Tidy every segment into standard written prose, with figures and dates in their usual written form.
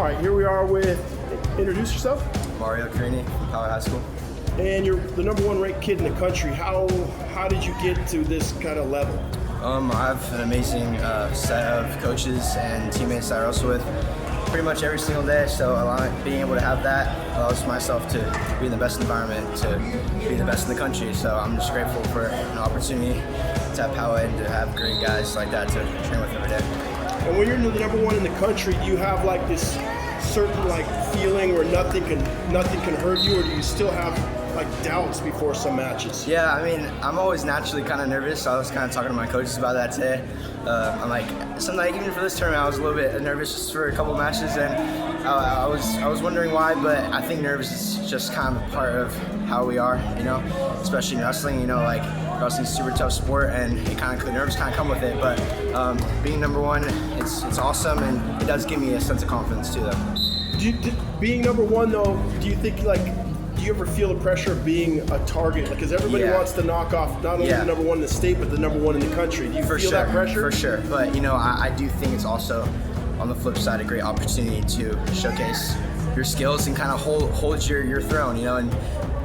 All right, here we are with, introduce yourself. Mario Carini from Poway High School. And you're the #1 ranked kid in the country. How did you get to this kind of level? I have an amazing set of coaches and teammates that I wrestle with pretty much every single day, so being able to have that allows myself to be in the best environment, to be the best in the country. So I'm just grateful for an opportunity to have Poway and to have great guys like that to train with every day. And when you're the #1 in the country, do you have like this certain like feeling where nothing can hurt you, or do you still have like doubts before some matches? Yeah, I mean, I'm always naturally kind of nervous. I was kind of talking to my coaches about that today. I'm like, sometimes even for this tournament, I was a little bit nervous just for a couple matches, and I was wondering why. But I think nervous is just kind of a part of how we are, you know, especially in wrestling. You know, like wrestling's a super tough sport, and nerves kind of come with it. But being #1, it's awesome, and it does give me a sense of confidence too, though. Being #1 though, do you think like? Do you ever feel the pressure of being a target? Because everybody wants to knock off not only the #1 in the state, but the #1 in the country. Do you feel that pressure? For sure. But, you know, I do think it's also, on the flip side, a great opportunity to showcase your skills and kind of hold your throne, you know, and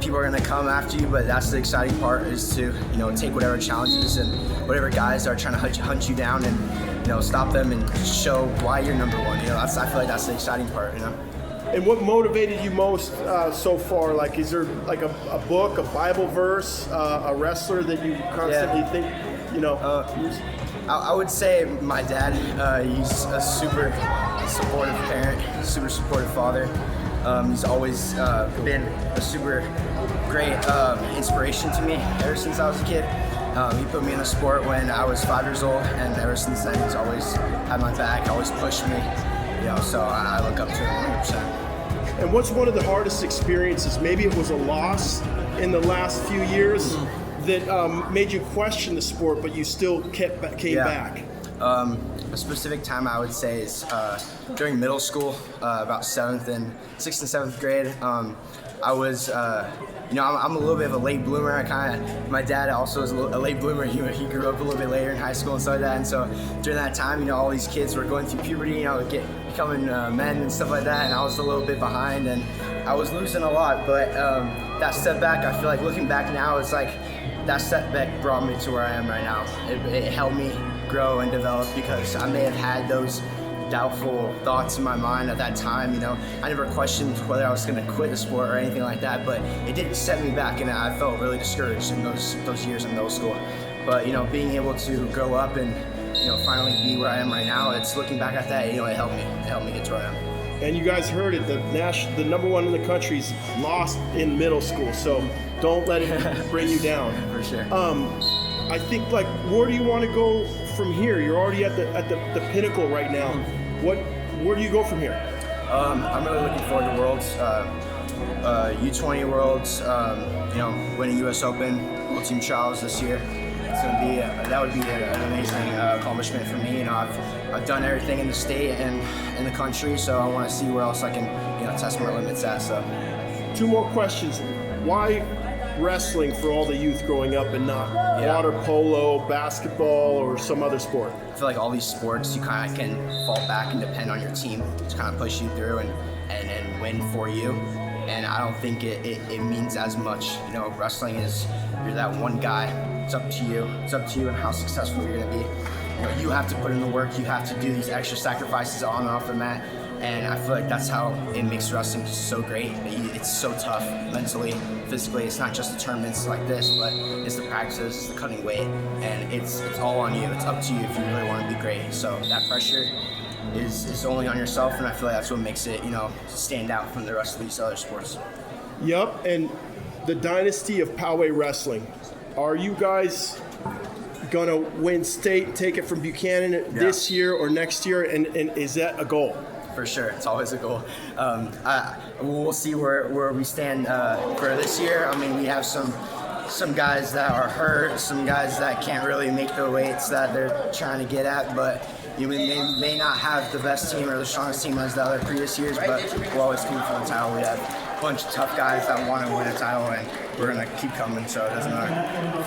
people are going to come after you, but that's the exciting part, is to, you know, take whatever challenges and whatever guys are trying to hunt you down and, you know, stop them and show why you're #1. You know, I feel like that's the exciting part, you know. And what motivated you most so far? Like, is there like a book, a Bible verse, a wrestler that you constantly think, you know? I would say my dad. He's a super supportive parent, super supportive father. He's always been a super great inspiration to me ever since I was a kid. He put me in the sport when I was 5 years old, and ever since then he's always had my back, always pushed me. You know, so I look up to him 100%. And what's one of the hardest experiences? Maybe it was a loss in the last few years that made you question the sport, but you still came back. A specific time I would say is during middle school, about 6th and 7th grade. I was, you know, I'm a little bit of a late bloomer. My dad also was a late bloomer. He grew up a little bit later in high school and stuff like that. And so during that time, you know, all these kids were going through puberty, you know, becoming men and stuff like that. And I was a little bit behind, and I was losing a lot. But that setback, I feel like looking back now, it's like that setback brought me to where I am right now. It helped me grow and develop, because I may have had those doubtful thoughts in my mind at that time. You know, I never questioned whether I was going to quit the sport or anything like that, but it did set me back, and I felt really discouraged in those years in middle school. But, you know, being able to grow up and, you know, finally be where I am right now, it's looking back at that, you know, it helped me get to where I am. And you guys heard it, the #1 in the country's lost in middle school, so don't let it bring you down. For sure. I think, like, where do you want to go from here? You're already at the pinnacle right now. Where do you go from here? I'm really looking forward to Worlds, U20 Worlds, you know, winning US Open, World Team Trials this year. It's gonna be that would be an amazing accomplishment for me. You know, I've done everything in the state and in the country, so I want to see where else I can, you know, test my limits at. So, 2 more questions. Why wrestling for all the youth growing up, and not water polo, basketball, or some other sport? I feel like all these sports, you kind of can fall back and depend on your team to kind of push you through and win for you. And I don't think it means as much. You know, wrestling is, you're that one guy. It's up to you. It's up to you and how successful you're going to be. You know, you have to put in the work. You have to do these extra sacrifices on and off the mat. And I feel like that's how it makes wrestling so great. It's so tough mentally, physically. It's not just the tournaments like this, but it's the practices, it's the cutting weight, and it's all on you. It's up to you if you really want to be great. So that pressure is only on yourself, and I feel like that's what makes it, you know, stand out from the rest of these other sports. Yep, and the dynasty of Poway Wrestling. Are you guys gonna win state, take it from Buchanan this year or next year, and is that a goal? For sure, it's always a goal. We'll see where we stand for this year. I mean, we have some guys that are hurt, some guys that can't really make the weights that they're trying to get at, but you may not have the best team or the strongest team as the other previous years, but we'll always compete for the title. We have a bunch of tough guys that want to win a title, and we're going to keep coming, so it doesn't matter.